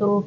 2